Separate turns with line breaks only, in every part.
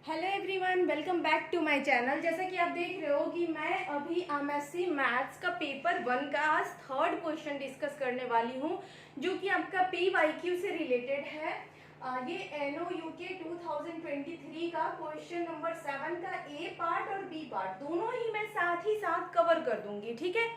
Hello everyone, welcome back to my channel. जैसा कि आप देख रहे हो कि मैं अभी एमएससी मैथ्स का पेपर 1 का आज थर्ड क्वेश्चन डिस्कस करने वाली हूं, जो कि आपका पीवाईक्यू से रिलेटेड है। ये NOUK 2023 का क्वेश्चन नंबर 7 का ए पार्ट और बी पार्ट दोनों ही मैं साथ ही साथ कवर कर दूंगी। ठीक है,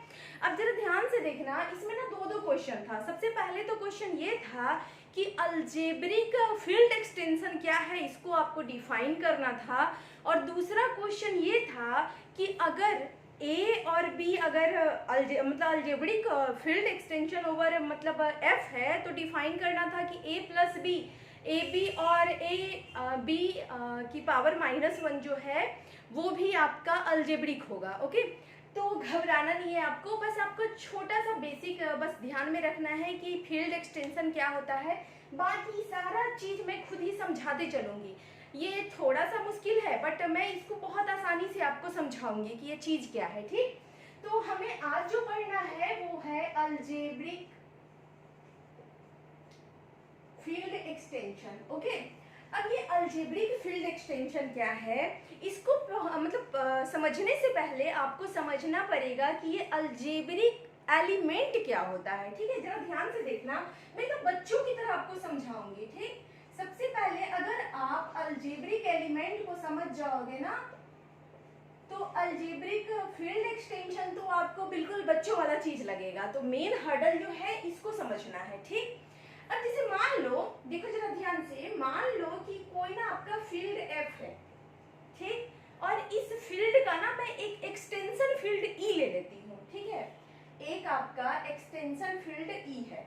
अब जरा ध्यान से देखना, इसमें ना दो क्वेश्चन था। सबसे पहले तो क्वेश्चन ये था कि अलजेब्रिक फील्ड एक्सटेंशन क्या है, इसको आपको डिफाइन करना था। और दूसरा क्वेश्चन ये था कि अगर ए और बी अगर मतलब अलजेब्रिक फील्ड एक्सटेंशन ओवर मतलब एफ है तो डिफाइन करना था कि ए प्लस बी, ए बी और ए बी की पावर -1 जो है वो भी आपका अलजेब्रिक होगा। ओके, तो घबराना नहीं है आपको, बस आपको छोटा सा बेसिक बस ध्यान में रखना है कि फील्ड एक्सटेंशन क्या होता है। बाकी सारा चीज मैं खुद ही समझाते चलूंगी। ये थोड़ा सा मुश्किल है बट मैं इसको बहुत आसानी से आपको समझाऊंगी कि ये चीज क्या है। ठीक, तो हमें आज जो पढ़ना है वो है अलजेब्रिक फील्ड एक्सटेंशन। ओके, अब ये अलजेब्रिक फील्ड एक्सटेंशन क्या है, इसको मतलब समझने से पहले आपको समझना पड़ेगा कि ये अलजेब्रिक एलिमेंट क्या होता है। ठीक है, जरा ध्यान से देखना, मैं तो बच्चों की तरह आपको समझाऊंगी। ठीक, सबसे पहले अगर आप अलजेब्रिक एलिमेंट को समझ जाओगे ना तो अलजेब्रिक फील्ड एक्सटेंशन तो आपको बिल्कुल बच्चों वाला चीज लगेगा। तो मेन हर्डल जो है इसको समझना है। ठीक, अब जैसे मान लो, देखो जरा ध्यान से, मान लो कि कोई ना आपका फील्ड एफ है। ठीक, और इस फील्ड का ना मैं एक एक्सटेंशन फील्ड ई ले लेती हूँ। ठीक है, एक आपका एक्सटेंशन फील्ड ई है,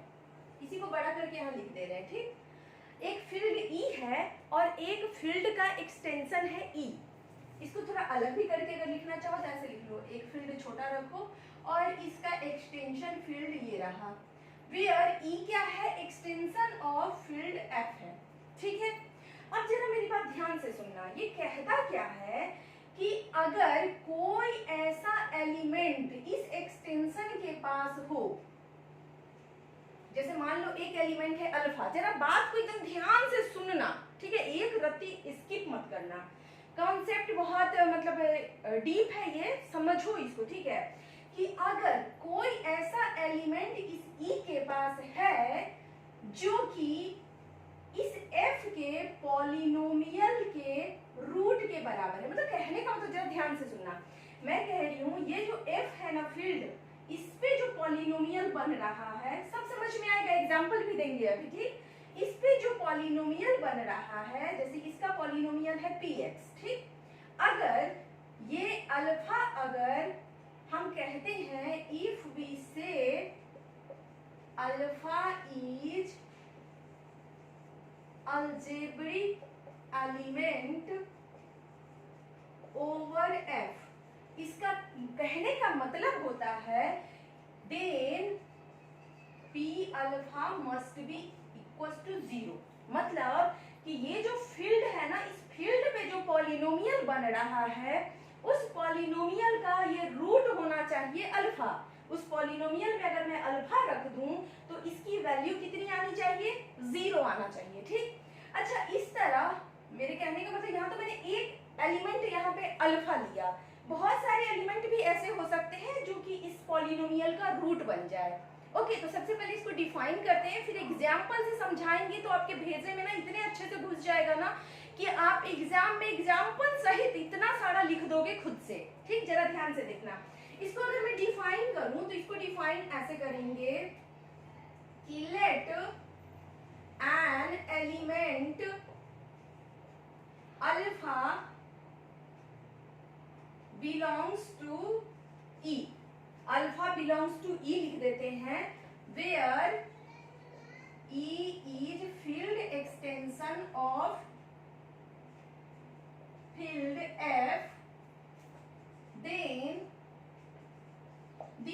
इसी को बड़ा करके यहाँ लिख दे रहे हैं। ठीक, एक फील्ड ई है और एक फील्ड का एक्सटेंशन है ई। इसको थोड़ा अलग भी करके अगर लिखना चाहो तो ऐसे लिख लो, एक फील्ड छोटा रखो और इसका एक्सटेंशन फील्ड ये रहा, वेयर ई क्या है, एक्सटेंशन ऑफ फील्ड एफ है। ठीक है, अब जरा मेरी बात ध्यान से सुनना, ये कहता क्या है कि अगर कोई ऐसा एलिमेंट इस एक्सटेंशन के पास हो, जैसे मान लो एक एलिमेंट है अल्फा, जरा बात को एकदम ध्यान से सुनना। ठीक है, एक रत्ती स्किप मत करना, कॉन्सेप्ट बहुत मतलब डीप है, ये समझो इसको। ठीक है, कि अगर कोई ऐसा एलिमेंट इस ई के पास है जो कि इस एफ के पॉलिनोमियल के रूट के बराबर है, मतलब कहने का मतलब जरा ध्यान से सुनना, मैं कह रही हूं ये जो एफ है ना फील्ड, इस पे जो पॉलिनोमियल बन रहा है, सब समझ में आएगा, एग्जांपल भी देंगे अभी। ठीक, इस पे जो पॉलिनोमियल बन रहा है, जैसे इसका पॉलिनोमियल है px। ठीक, अगर ये अल्फा, अगर हम कहते हैं if we say alpha is algebraic element over F, इसका कहने का मतलब होता है then p alpha must be equal to 0। मतलब कि ये जो फील्ड है ना, इस फील्ड पे जो पॉलिनोमियल बन रहा है उस पॉलिनोमियल का ये रूट होना चाहिए अल्फा। उस पॉलिनोमियल में अगर मैं अल्फा रख दूं तो इसकी वैल्यू कितनी आनी चाहिए, 0 आना चाहिए। ठीक, अच्छा, इस तरह मेरे कहने का मतलब यहाँ तो मैंने एक एलिमेंट यहाँ पे अल्फा लिया, बहुत सारे एलिमेंट भी ऐसे हो सकते हैं जो कि इस पॉलिनोमियल का रूट बन जाए। ओके, तो सबसे पहले इसको डिफाइन करते हैं, फिर एग्जाम्पल से समझाएंगे तो आपके भेजे में ना इतने अच्छे से घुस जाएगा ना कि आप एग्जाम में एग्जाम्पल सहित इतना सारा लिख दोगे खुद से। ठीक, जरा ध्यान से देखना, इसको अगर मैं डिफाइन करूं तो इसको डिफाइन ऐसे करेंगे कि let an element alpha belongs to E, alpha belongs to E लिख देते हैं, where E is field extension of field F, then the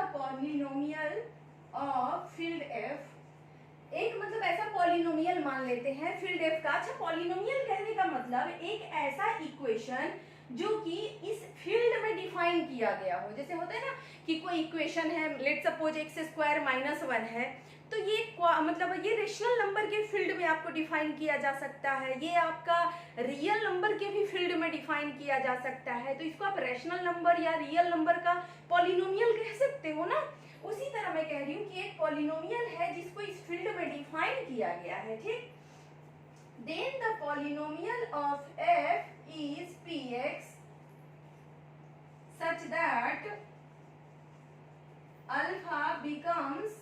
polynomial of field F, एक मतलब ऐसा पॉलिनोमियल मान लेते हैं फील्ड एफ का। अच्छा, पॉलिनोमियल कहने का मतलब एक ऐसा इक्वेशन जो कि इस फील्ड में डिफाइन किया गया हो। जैसे होता है ना कि कोई इक्वेशन है, लेट सपोज x² - 1 है, तो ये मतलब ये रेशनल नंबर के फील्ड में आपको डिफाइन किया जा सकता है, ये आपका रियल नंबर के भी फील्ड में डिफाइन किया जा सकता है। तो इसको आप रेशनल नंबर या रियल नंबर का पॉलिनोमियल कह सकते हो ना। उसी तरह मैं कह रही हूँ कि एक पॉलिनोमियल है जिसको इस फील्ड में डिफाइन किया गया है, ठीक। Then the polynomial of f is px such that alpha becomes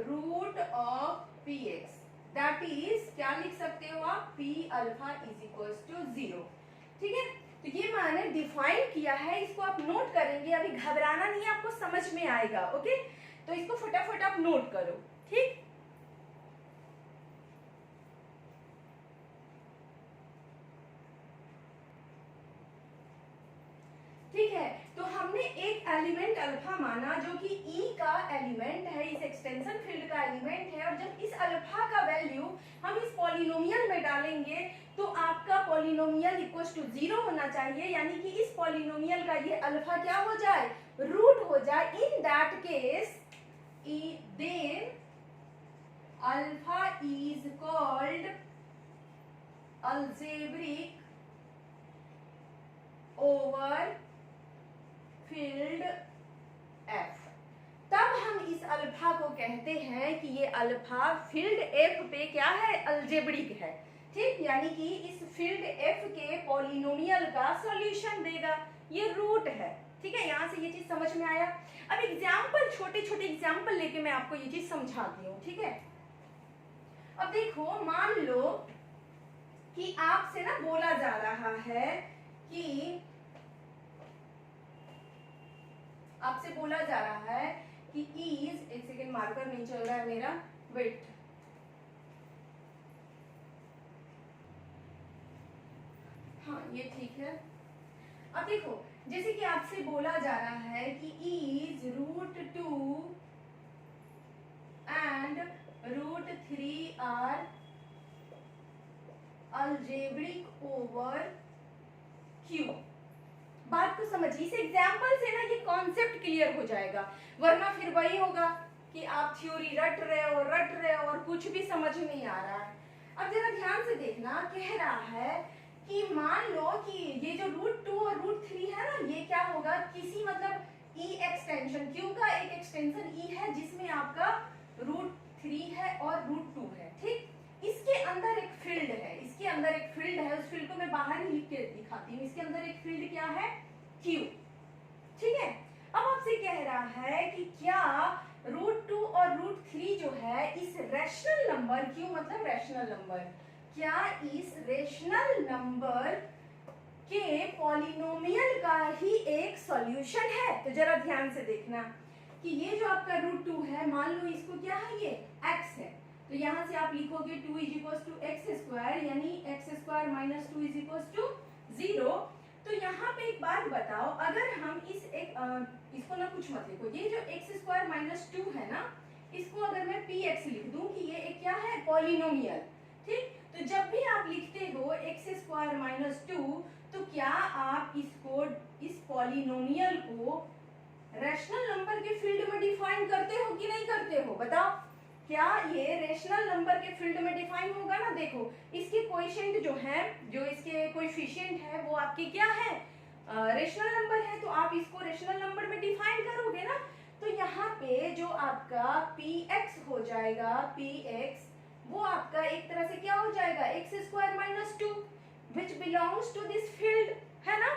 root of px, that is क्या लिख सकते हो आप, p alpha is equals to 0, ठीक है। तो ये मैंने डिफाइन किया है, इसको आप नोट करेंगे, अभी घबराना नहीं है, आपको समझ में आएगा, ओके। तो इसको फटाफट आप नोट करो, ठीक। ठीक है, तो हमने एक एलिमेंट अल्फा माना जो कि ई का एलिमेंट है, इस एक्सटेंशन फील्ड का एलिमेंट है, और जब इस अल्फा का वैल्यू हम इस पॉलिनोमियल में डालेंगे तो आपका पॉलिनोमियल इक्वल्स टू 0 होना चाहिए, यानी कि इस पॉलिनोमियल का ये अल्फा क्या हो जाए, रूट हो जाए। In that case then alpha is called algebraic over field F. तब हम इस अल्फा को कहते हैं कि ये अल्फा फील्ड एफ पे क्या है, अलजेब्रिक है, ठीक। यानी कि इस फील्ड एफ के पॉलिनोमियल का सॉल्यूशन देगा, ये रूट है, ठीक है। यहाँ से ये चीज समझ में आया। अब एग्जाम्पल, छोटे छोटे एग्जाम्पल लेके मैं आपको ये चीज समझाती हूँ, ठीक है। अब देखो, मान लो कि आपसे ना बोला जा रहा है कि आपसे बोला जा रहा है कि इज, एक सेकेंड मार्कर नहीं चल रहा है मेरा, वेट, हाँ ये ठीक है। अब देखो, जैसे कि आपसे बोला जा रहा है कि is √2 and √3 are algebraic over Q. बात को समझिए, इस एग्जाम्पल से ना ये कॉन्सेप्ट क्लियर हो जाएगा, वरना फिर वही होगा कि आप थ्योरी रट रहे हो और कुछ भी समझ नहीं आ रहा है। अब जरा ध्यान से देखना, कह रहा है कि मान लो कि ये जो √2 और √3 है ना, ये क्या होगा, किसी मतलब ई एक्सटेंशन, क्यू का एक एक्सटेंशन ई है जिसमें आपका √3 है और √2 है, ठीक। इसके अंदर एक फील्ड है, इसके अंदर एक फील्ड है, उस फील्ड को मैं बाहर ही लिख के दिखाती हूँ। इसके अंदर एक फील्ड क्या है, Q, ठीक है। अब आपसे कह रहा है कि क्या √2 और √3 जो है इस रेशनल नंबर, Q मतलब रेशनल नंबर, क्या इस रेशनल नंबर के पॉलिनोमियल का ही एक सॉल्यूशन है। तो जरा ध्यान से देखना कि ये जो आपका √2 है, मान लो इसको क्या है, ये x है, तो यहाँ से आप लिखोगे 2 = x², यानी x² - 2 = 0। तो यहाँ पे एक बात बताओ, अगर हम इसको ना कुछ मत लिखो, ये जो x² - 2 है ना, इसको अगर मैं px लिख दूं कि ये एक क्या है, पॉलिनोमियल, ठीक। तो जब भी आप लिखते हो x² - 2, तो क्या आप इसको, इस पॉलिनोमियल को रैशनल नंबर के फील्ड में डिफाइन करते हो कि नहीं करते हो, बताओ। क्या ये रेशनल नंबर के फील्ड में डिफाइन होगा ना। देखो, इसके कोएफिशिएंट जो है, जो इसके कोएफिशिएंट है वो आपके क्या है, रेशनल नंबर है, तो आप इसको रेशनल नंबर में डिफाइन करोगे ना। तो यहाँ पे जो आपका px हो जाएगा, px वो आपका एक तरह से क्या हो जाएगा, x² - 2 which belongs to this field, है ना।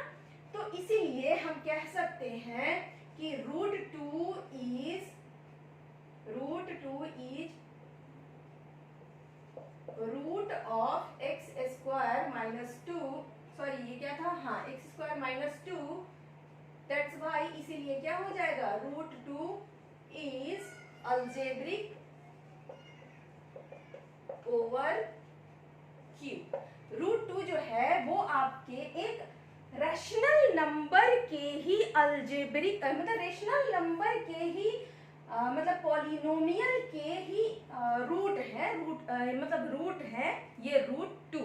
तो इसीलिए हम कह सकते हैं कि √2 is root of x² - 2, sorry ये क्या था, हाँ x² - 2, दैट्स वाई, इसीलिए क्या हो जाएगा, √2 is अलजेब्रिक ओवर Q। √2 जो है वो आपके एक रैशनल नंबर के ही अलजेब्रिक, मतलब रेशनल नंबर के ही मतलब पॉलिनोमियल के ही रूट है, मतलब रूट है ये √2।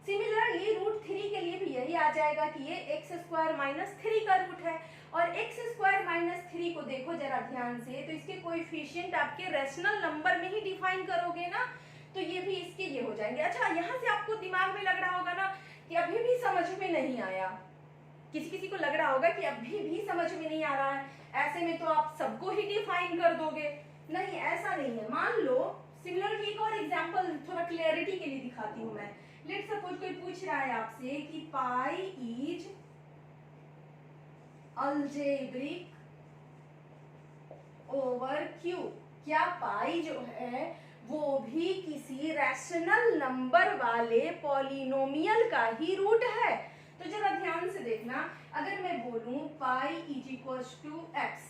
सिमिलरली रूट 3 के लिए भी यही आ जाएगा कि ये एक्स स्क्वायर माइनस 3 का रूट है, और एक्स स्क्वायर माइनस 3 को देखो जरा ध्यान से, तो इसके कोएफिशिएंट आपके रैशनल नंबर में ही डिफाइन करोगे ना, तो ये भी इसके ये हो जाएंगे। अच्छा, यहाँ से आपको दिमाग में लग रहा होगा ना कि अभी भी समझ में नहीं आया, किसी किसी को लग रहा होगा कि अभी भी समझ में नहीं आ रहा है, ऐसे में तो आप सबको ही डिफाइन कर दोगे। नहीं, ऐसा नहीं है। मान लो सिमिलरली एक और एग्जांपल थोड़ा क्लियरिटी के लिए दिखाती हूँ मैं। लेट्स सपोज कोई पूछ रहा है आपसे कि pi is algebraic over Q. क्या पाई जो है वो भी किसी रैशनल नंबर वाले पॉलिनोमियल का ही रूट है? तो जरा ध्यान से देखना, अगर मैं बोलूं pi is equals to x,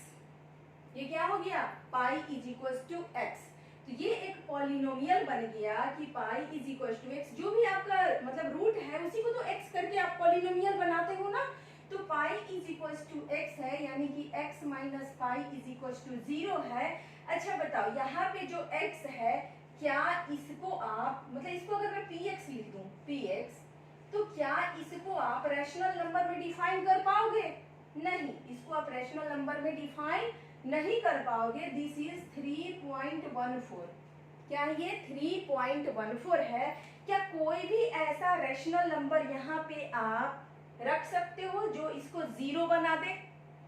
ये क्या हो गया? Pi is equals to x, तो ये एक पॉलिनोमियल बन गया कि pi is equals to x. जो भी आपका मतलब रूट है उसी को तो एक्स करके आप पॉलिनोमियल बनाते हो ना, तो pi is equals to x है, यानी कि x minus pi is equals to 0 है। अच्छा बताओ, यहाँ पे जो x है, क्या इसको आप मतलब इसको अगर मैं px लिख दूं, px, तो क्या इसको आप रैशनल नंबर में डिफाइन कर पाओगे? नहीं, इसको आप रैशनल नंबर में डिफाइन नहीं कर पाओगे। This is 3.14। क्या ये 3.14 है? क्या कोई भी ऐसा रैशनल नंबर यहाँ पे आप रख सकते हो जो इसको 0 बना दे?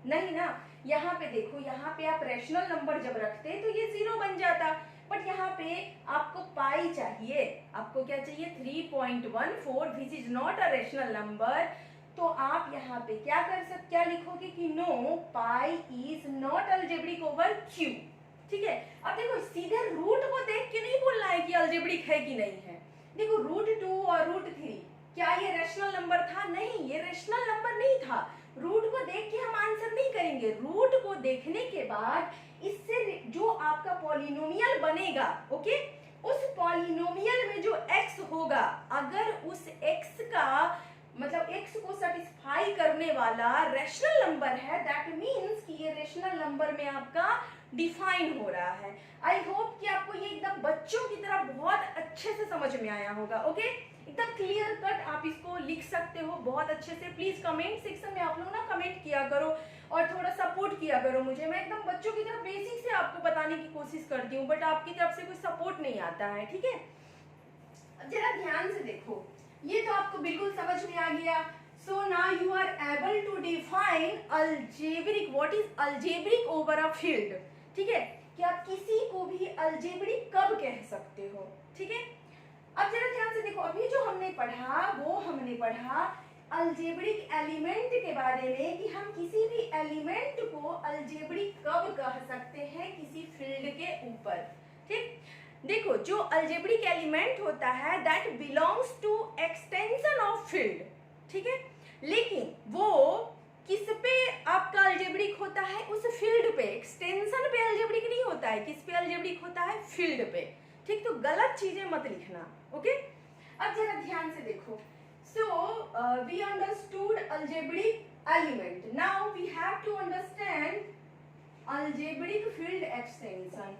नहीं ना। यहाँ पे देखो, यहाँ पे आप रैशनल नंबर जब रखते तो ये 0 बन जाता, बट यहाँ पे आपको पाई चाहिए। आपको क्या चाहिए? 3.14, which is not a rational number. तो आप यहाँ पे क्या लिखोगे कि no, pi is not algebraic over Q. ठीक है, अब देखो सीधे रूट को देख के नहीं बोलना है कि अलजेब्रिक है कि नहीं है। देखो रूट 2 और रूट 3, क्या ये रैशनल नंबर था? नहीं, ये रैशनल नंबर नहीं था। रूट को देख के हम आंसर नहीं करेंगे। रूट को देखने के बाद इससे जो आपका पॉलिनोमियल बनेगा, ओके, उस पॉलिनोमियल में जो x होगा, अगर उस x का मतलब x को सेटिस्फाई करने वाला रैशनल नंबर है, दैट मींस कि ये रैशनल नंबर में आपका डिफाइन हो रहा है। आई होप कि आपको ये एकदम बच्चों की तरह बहुत अच्छे से समझ में आया होगा। ओके, एकदम क्लियर कट आप इसको लिख सकते हो बहुत अच्छे से। प्लीज कमेंट सेक्शन में आप लोग ना कमेंट किया करो और थोड़ा सपोर्ट किया करो मुझे। मैं एकदम बच्चों की तरह बेसिक से आपको बताने की कोशिश करती हूँ, बट आपकी तरफ से कोई सपोर्ट नहीं आता है। ठीक है, अब जरा ध्यान से देखो, ये तो आपको बिल्कुल समझ में आ गया। So now you are able to define algebraic, what is algebraic over a field. ठीक है, कि आप किसी को भी अलजेब्रिक कब कह सकते हो। ठीक है, अब जरा ध्यान से देखो, अभी जो हमने पढ़ा वो हमने पढ़ा अलजेब्रिक एलिमेंट के बारे में, कि हम किसी भी एलिमेंट को अलजेब्रिक कब कह सकते हैं किसी फील्ड के ऊपर। ठीक, देखो जो अलजेब्रिक एलिमेंट होता है that belongs to extension of field. ठीक है, लेकिन वो किस पे आपका अलजेब्रिक होता है? उस फील्ड पे, एक्सटेंशन पे अलजेब्रिक नहीं होता है। किस पे अलजेब्रिक होता है? फील्ड पे। ठीक, तो गलत चीजें मत लिखना। ओके, अब जरा ध्यान से देखो। So we understood algebraic element, now we have to understand algebraic field extension.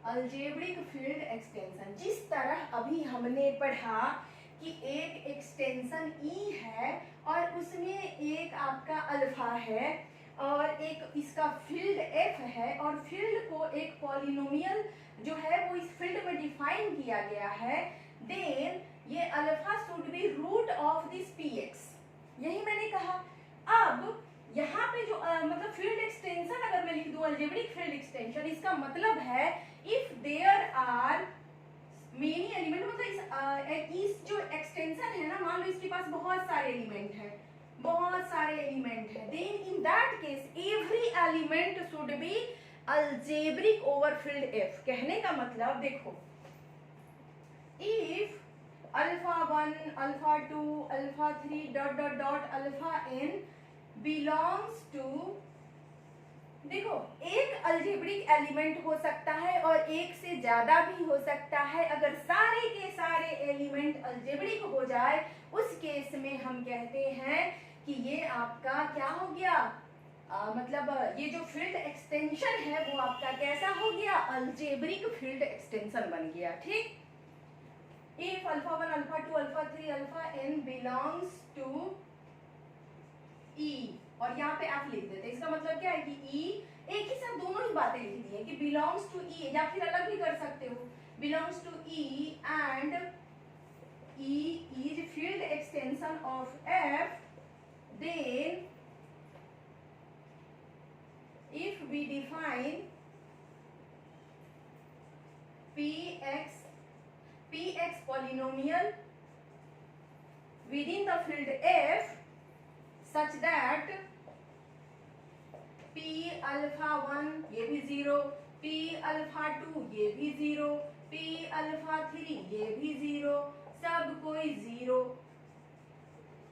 Algebraic field extension, जिस तरह अभी हमने पढ़ा कि एक एक्सटेंशन ई है और उसमें एक आपका अल्फा है और एक इसका फील्ड एफ है, और फील्ड को एक पॉलिनोमियल जो है वो इस फील्ड में डिफाइन किया गया है, देन ये alpha should be root of this px। यही मैंने कहा। अब यहाँ पे जो मतलब फील्ड एक्सटेंशन अगर मैं लिख दूं अलजेब्रिक फील्ड एक्सटेंशन, इसका मतलब है if there are many element, मतलब इस जो एक्सटेंशन है ना, मान लो इसके पास बहुत सारे एलिमेंट है, then in that case every element should be algebraic over field F. कहने का मतलब देखो, if alpha 1 alpha 2 alpha 3 dot dot dot alpha n belongs to, देखो एक अलजेब्रिक एलिमेंट हो सकता है और एक से ज्यादा भी हो सकता है। अगर सारे के सारे एलिमेंट अलजेब्रिक हो जाए उस केस में हम कहते हैं कि ये आपका क्या हो गया, मतलब ये जो फील्ड एक्सटेंशन है वो आपका कैसा हो गया? अलजेब्रिक फील्ड एक्सटेंशन बन गया। ठीक, if alpha 1 alpha 2 alpha 3 alpha n belongs to E, और यहाँ पे आप लिख देते हैं, इसका मतलब क्या है कि ई, एक ही साथ दोनों ही बातें लिख दी है कि बिलोंग्स टू ई, या फिर अलग भी कर सकते हो, belongs to E and E is field extension of F, then if we define px polynomial within the field f such that p alpha 1 ये भी 0, p alpha 2 ये भी 0, p alpha 3 ये भी 0, सब कोई 0,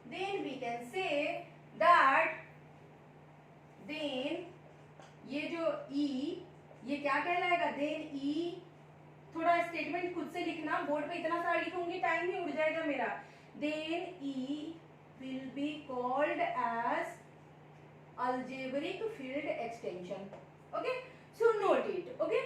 then we can say that then ये जो E ये क्या कहलाएगा, देन E, थोड़ा स्टेटमेंट खुद से लिखना, बोर्ड पे इतना सारा लिखूंगी टाइम ही उड़ जाएगा मेरा, then E will be called as algebraic field extension, okay, so note it, okay।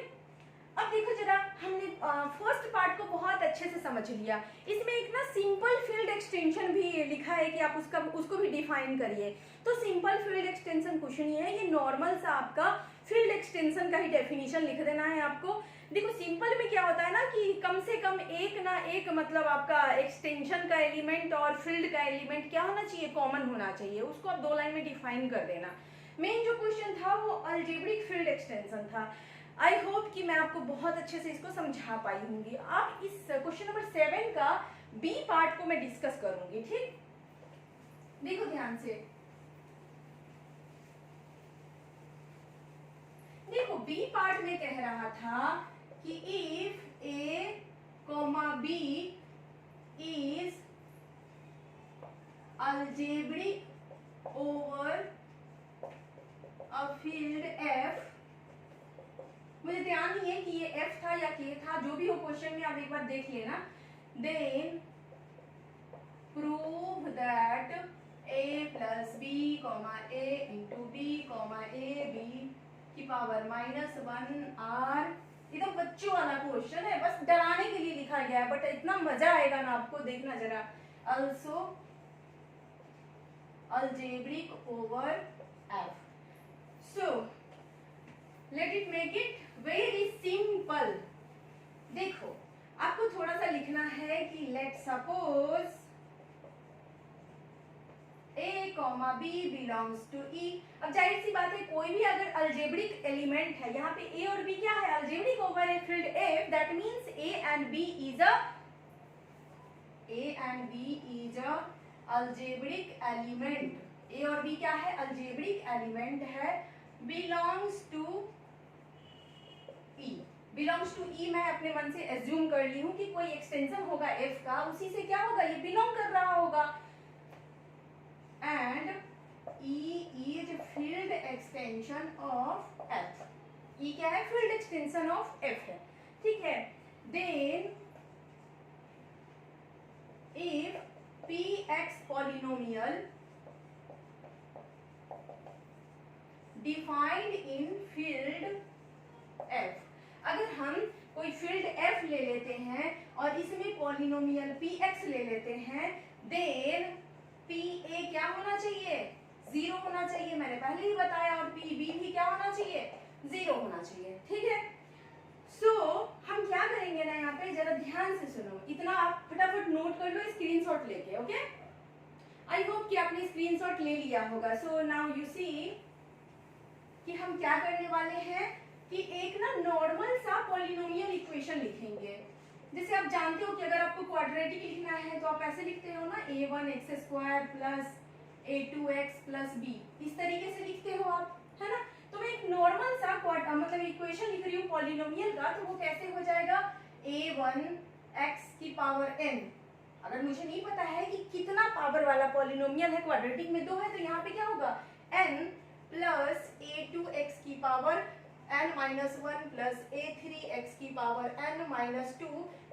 अब देखो जरा, हमने फर्स्ट पार्ट को बहुत अच्छे से समझ लिया, इसमें एक ना सिंपल फील्ड एक्सटेंशन भी लिखा है कि आप उसको भी डिफाइन करिए। तो सिंपल फील्ड एक्सटेंशन कुछ नहीं है, ये नॉर्मल सा आपका फील्ड एक्सटेंशन का ही डेफिनेशन लिख देना है आपको। देखो सिंपल में क्या होता है ना कि कम से कम एक ना एक मतलब आपका एक्सटेंशन का एलिमेंट और फील्ड का एलिमेंट क्या होना चाहिए, कॉमन होना चाहिए, उसको आप 2 लाइन में डिफाइन कर देना। मेन जो क्वेश्चन था वो अलजेब्रिक फील्ड एक्सटेंशन था। आई होप कि मैं आपको बहुत अच्छे से इसको समझा पाई होंगी। अब इस क्वेश्चन नंबर 7 का बी पार्ट को मैं डिस्कस करूंगी, ठीक, देखो ध्यान से। देखो बी पार्ट में कह रहा था कि if a comma b is algebraic over a field F, मुझे ध्यान नहीं है कि ये f था या k था, जो भी हो क्वेश्चन में आप एक बार देख लेना। Then prove that a plus b comma a into b comma a b की पावर -1 r, एकदम बच्चों वाला क्वेश्चन है, बस डराने के लिए लिखा गया है, बट इतना मजा आएगा ना आपको, देखना जरा। also algebraic over f, so let it make it very simple. देखो आपको थोड़ा सा लिखना है कि let suppose A comma B belongs to E. अब जाहिर सी बात है, कोई भी अगर अलजेब्रिक एलिमेंट है, यहाँ पे ए और बी क्या है, algebraic over a field F, that means A and B is a algebraic element. A और बी क्या है, अलजेब्रिक एलिमेंट है, belongs to E. Belongs to E मैं अपने मन से एज्यूम कर ली हूं कि कोई एक्सटेंशन होगा एफ का, उसी से क्या होगा, ये बिलोंग कर रहा होगा। And E is field extension of F, E क्या है, फील्ड एक्सटेंशन ऑफ एफ है, ठीक है। Then if P X polynomial defined in field F, अगर हम कोई फील्ड f ले लेते हैं और इसमें पॉलिनोमियल px ले लेते हैं, देन pa क्या होना चाहिए, 0 होना चाहिए, मैंने पहले ही बताया, और pb भी क्या होना चाहिए, 0 होना चाहिए, ठीक है। सो हम क्या करेंगे ना, यहाँ पे जरा ध्यान से सुनो, इतना आप फटाफट नोट कर लो स्क्रीनशॉट लेके, ओके। आई होप कि आपने स्क्रीनशॉट ले लिया होगा। सो नाउ यू सी कि हम क्या करने वाले हैं कि एक ना नॉर्मल सा पॉलिनोमियल इक्वेशन लिखेंगे। जैसे आप जानते हो कि अगर आपको क्वाड्रेटिक लिखना है तो आप ऐसे लिखते हो ना, a1x² plus a2x plus b, इस तरीके से लिखते हो आप, है ना। तो मैं एक नॉर्मल सा मतलब इक्वेशन लिख रही हूँ पॉलिनोमियल का, तो वो कैसे हो जाएगा, a1x की पावर n। अगर मुझे नहीं पता है कि कितना पावर वाला पॉलिनोमियल है, क्वाड्रेटिक में 2 है, तो यहाँ पे क्या होगा, n प्लस a2x की पावर n-1 प्लस a3x की power n-2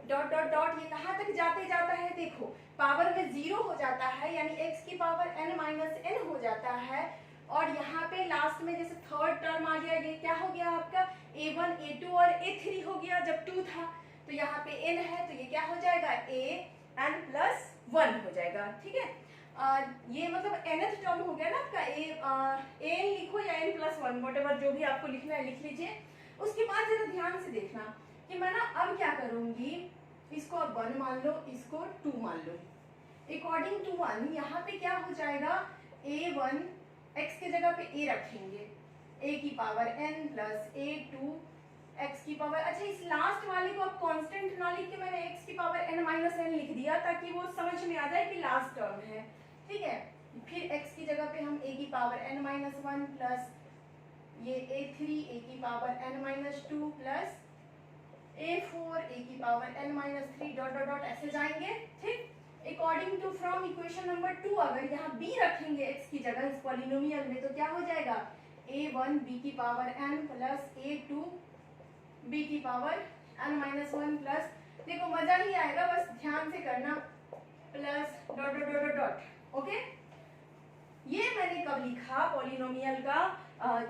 dot dot dot, ये कहाँ तक जाते जाता है, देखो पावर में 0 हो जाता है, यानी x की पावर n-n हो जाता है, और यहाँ पे लास्ट में जैसे थर्ड टर्म आ गया, ये क्या हो गया आपका, a1 a2 और a3 हो गया, जब 2 था, तो यहाँ पे n है तो ये क्या हो जाएगा an+1 हो जाएगा, ठीक है। ये मतलब nth टर्म हो गया ना आपका an लिखो या n+1 व्हाटएवर जो भी आपको लिखना है लिख लीजिए। उसके बाद जरा ध्यान से देखना कि मैं ना अब क्या करूंगी, इसको अब 1 मान लो, इसको 2 मान लो। अकॉर्डिंग टू 1 यहाँ पे क्या हो जाएगा, a1 x के जगह पे a रखेंगे, a की power n plus a2 x की पावर, अच्छा इस लास्ट वाले को अब कांस्टेंट ना लिख के मैंने x की पावर n माइनस n लिख दिया ताकि वो समझ में आ जाए कि लास्ट टर्म है, ठीक है। फिर x की जगह पे हम a की पावर n माइनस 1 प्लस ये a3 a की power n minus 2 plus a4 a की power n minus 3 dot dot dot ऐसे जाएंगे, ठीक। According to from equation number 2 अगर यहाँ b रखेंगे x की जगह इस पॉलिनोमियल में तो क्या हो जाएगा, a1 b की power n plus a2 b की पावर n माइनस 1 प्लस, देखो मजा ही आएगा, बस ध्यान से करना, plus dot dot dot dot, okay. ये मैंने कब लिखा पॉलिनोमियल का,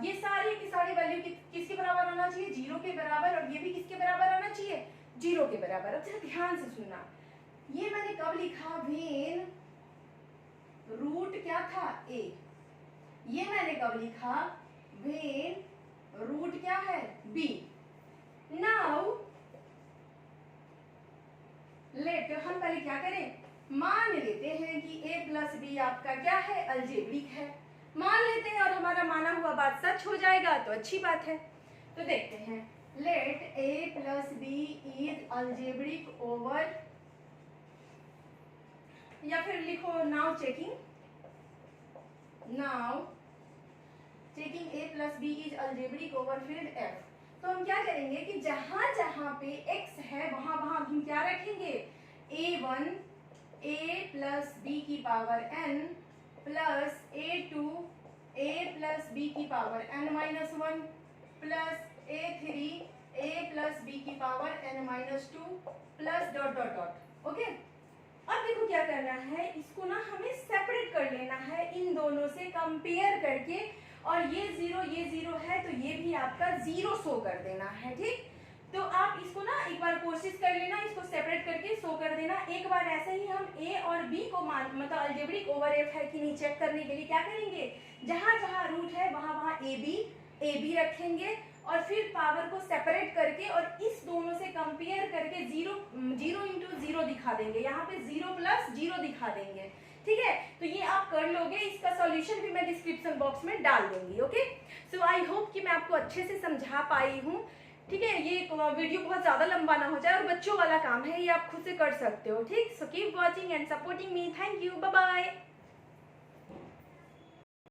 ये सारे की सारी वैल्यू किसके बराबर आना चाहिए, 0 के बराबर, और ये भी किसके बराबर आना चाहिए, 0 के बराबर। अब जरा ध्यान से सुनना, ये मैंने कब लिखा, व्हेन रूट क्या था a, ये मैंने कब लिखा, व्हेन रूट क्या है b। नाउ लेट, हम पहले क्या करें, मान लेते हैं कि a प्लस बी आपका क्या है, अलजेब्रिक है, मान लेते हैं और हमारा माना हुआ बात सच हो जाएगा तो अच्छी बात है। तो देखते हैं, let a plus b is algebraic over, या फिर लिखो now checking a plus b is algebraic over field f। तो हम क्या करेंगे कि जहां जहां पे x है वहां वहां हम क्या रखेंगे, a1 a प्लस बी की power n plus a2 a plus B की power n minus 1 plus a3 a plus B की power n minus 2 plus dot dot dot, okay. अब देखो क्या करना है, इसको ना हमें सेपरेट कर लेना है इन दोनों से कंपेयर करके, और ये 0 है तो ये भी आपका 0 शो कर देना है, ठीक। तो आप इसको ना एक बार कोशिश कर लेना, इसको सेपरेट करके शो कर देना। एक बार ऐसे ही हम a और b को मान मतलब अलजेब्रिक ओवर f है कि नहीं चेक करने के लिए क्या करेंगे, जहां जहां रूट है वहां वहां a b रखेंगे और फिर पावर को सेपरेट करके और इस दोनों से कंपेयर करके 0 इंटू 0 दिखा देंगे, यहाँ पे 0 प्लस 0 दिखा देंगे, ठीक है। तो ये आप कर लोगे, इसका सॉल्यूशन भी मैं डिस्क्रिप्शन बॉक्स में डाल दूंगी, ओके। सो आई होप कि मैं आपको अच्छे से समझा पाई हूँ, ठीक है। ये वीडियो बहुत ज्यादा लंबा ना हो जाए और बच्चों वाला काम है, ये आप खुद से कर सकते हो, ठीक। So keep watching and supporting me, thank you, bye bye.